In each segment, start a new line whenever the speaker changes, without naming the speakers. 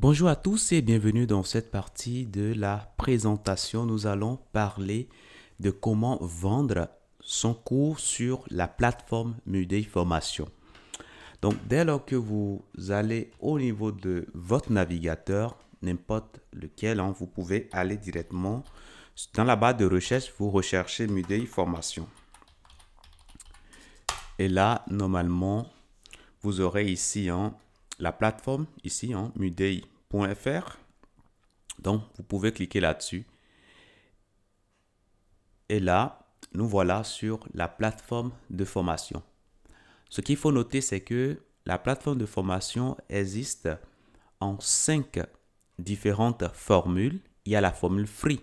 Bonjour à tous et bienvenue dans cette partie de la présentation. Nous allons parler de comment vendre son cours sur la plateforme Mudei Formation. Donc, dès lors que vous allez au niveau de votre navigateur, n'importe lequel, vous pouvez aller directement dans la barre de recherche, vous recherchez Mudei Formation. Et là, normalement, vous aurez ici la plateforme, ici, mudei.fr. Donc, vous pouvez cliquer là-dessus. Et là, nous voilà sur la plateforme de formation. Ce qu'il faut noter, c'est que la plateforme de formation existe en 5 différentes formules. Il y a la formule free,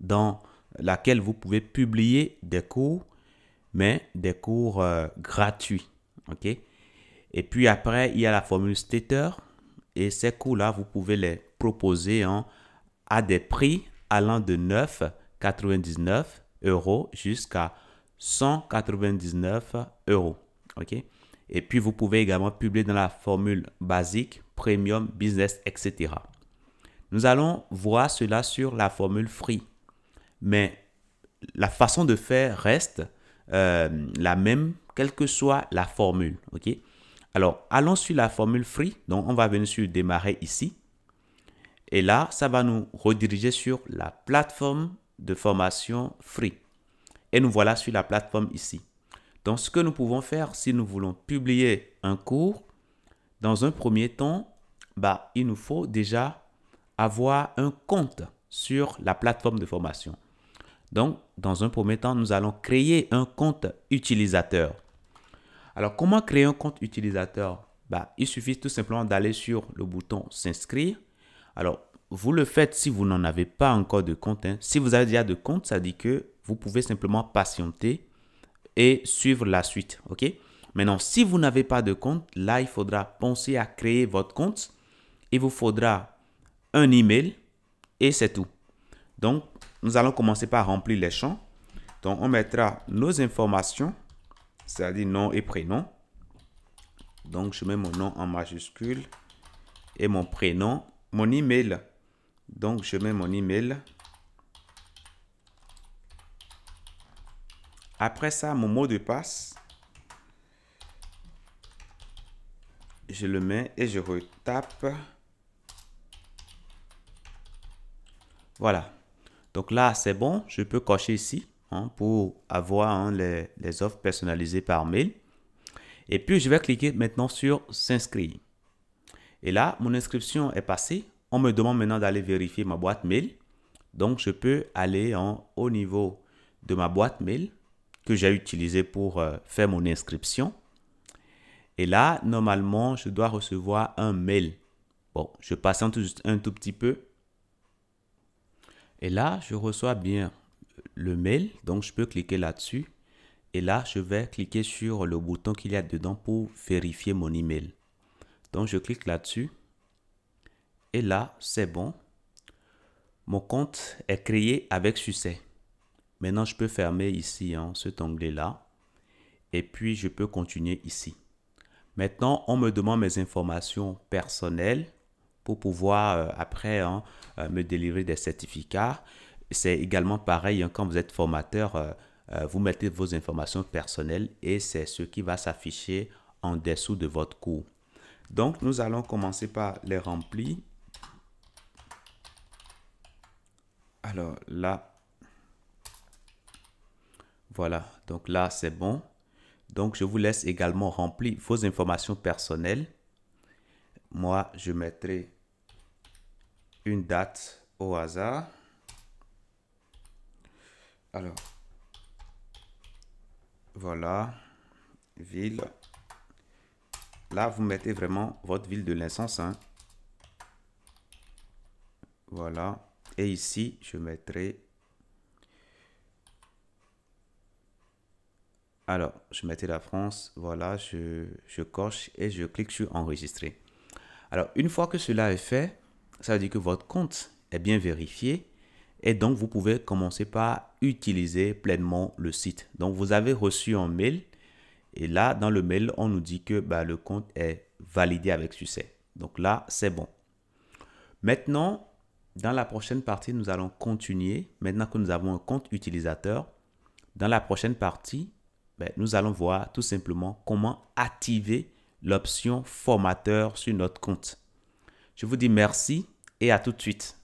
dans laquelle vous pouvez publier des cours, mais des cours gratuits. OK? Et puis après, il y a la formule stater. Et ces cours-là, vous pouvez les proposer à des prix allant de 9,99 € jusqu'à 199 €. OK? Et puis, vous pouvez également publier dans la formule basique, premium, business, etc. Nous allons voir cela sur la formule free. Mais la façon de faire reste la même, quelle que soit la formule. OK? Alors, allons sur la formule free. Donc, on va venir sur démarrer ici. Et là, ça va nous rediriger sur la plateforme de formation free. Et nous voilà sur la plateforme ici. Donc, ce que nous pouvons faire, si nous voulons publier un cours, dans un premier temps, il nous faut déjà avoir un compte sur la plateforme de formation. Donc, dans un premier temps, nous allons créer un compte utilisateur. Alors, comment créer un compte utilisateur? Il suffit tout simplement d'aller sur le bouton s'inscrire. Alors, vous le faites si vous n'en avez pas encore de compte. Si vous avez déjà de compte, ça dit que vous pouvez simplement patienter et suivre la suite. OK? Maintenant, si vous n'avez pas de compte, là, il faudra penser à créer votre compte. Il vous faudra un email et c'est tout. Donc, nous allons commencer par remplir les champs. Donc, on mettra nos informations, c'est-à-dire nom et prénom. Donc, je mets mon nom en majuscule et mon prénom, mon email. Donc, je mets mon email. Après ça, mon mot de passe. Je le mets et je retape. Voilà. Donc là, c'est bon. Je peux cocher ici pour avoir les offres personnalisées par mail. Et puis, je vais cliquer maintenant sur s'inscrire. Et là, mon inscription est passée. On me demande maintenant d'aller vérifier ma boîte mail. Donc, je peux aller au niveau de ma boîte mail que j'ai utilisée pour faire mon inscription. Et là, normalement, je dois recevoir un mail. Bon, je patiente juste un tout petit peu. Et là, je reçois bien le mail. Donc, je peux cliquer là-dessus. Et là, je vais cliquer sur le bouton qu'il y a dedans pour vérifier mon email. Donc, je clique là-dessus. Et là, c'est bon. Mon compte est créé avec succès. Maintenant, je peux fermer ici cet onglet-là. Et puis, je peux continuer ici. Maintenant, on me demande mes informations personnelles pour pouvoir après me délivrer des certificats. C'est également pareil quand vous êtes formateur. Vous mettez vos informations personnelles et c'est ce qui va s'afficher en dessous de votre cours. Donc, nous allons commencer par les remplir. Alors là, voilà. Donc là, c'est bon. Donc, je vous laisse également remplir vos informations personnelles. Moi, je mettrai une date au hasard. Alors, voilà, ville. Là, vous mettez vraiment votre ville de naissance. Voilà. Et ici, je mettrai... Alors, je mettrai la France. Voilà, je coche et je clique sur enregistrer. Alors, une fois que cela est fait, ça veut dire que votre compte est bien vérifié. Et donc, vous pouvez commencer par utiliser pleinement le site. Donc, vous avez reçu un mail. Et là, dans le mail, on nous dit que le compte est validé avec succès. Donc là, c'est bon. Maintenant, dans la prochaine partie, nous allons continuer. Maintenant que nous avons un compte utilisateur, dans la prochaine partie, nous allons voir tout simplement comment activer l'option formateur sur notre compte. Je vous dis merci et à tout de suite.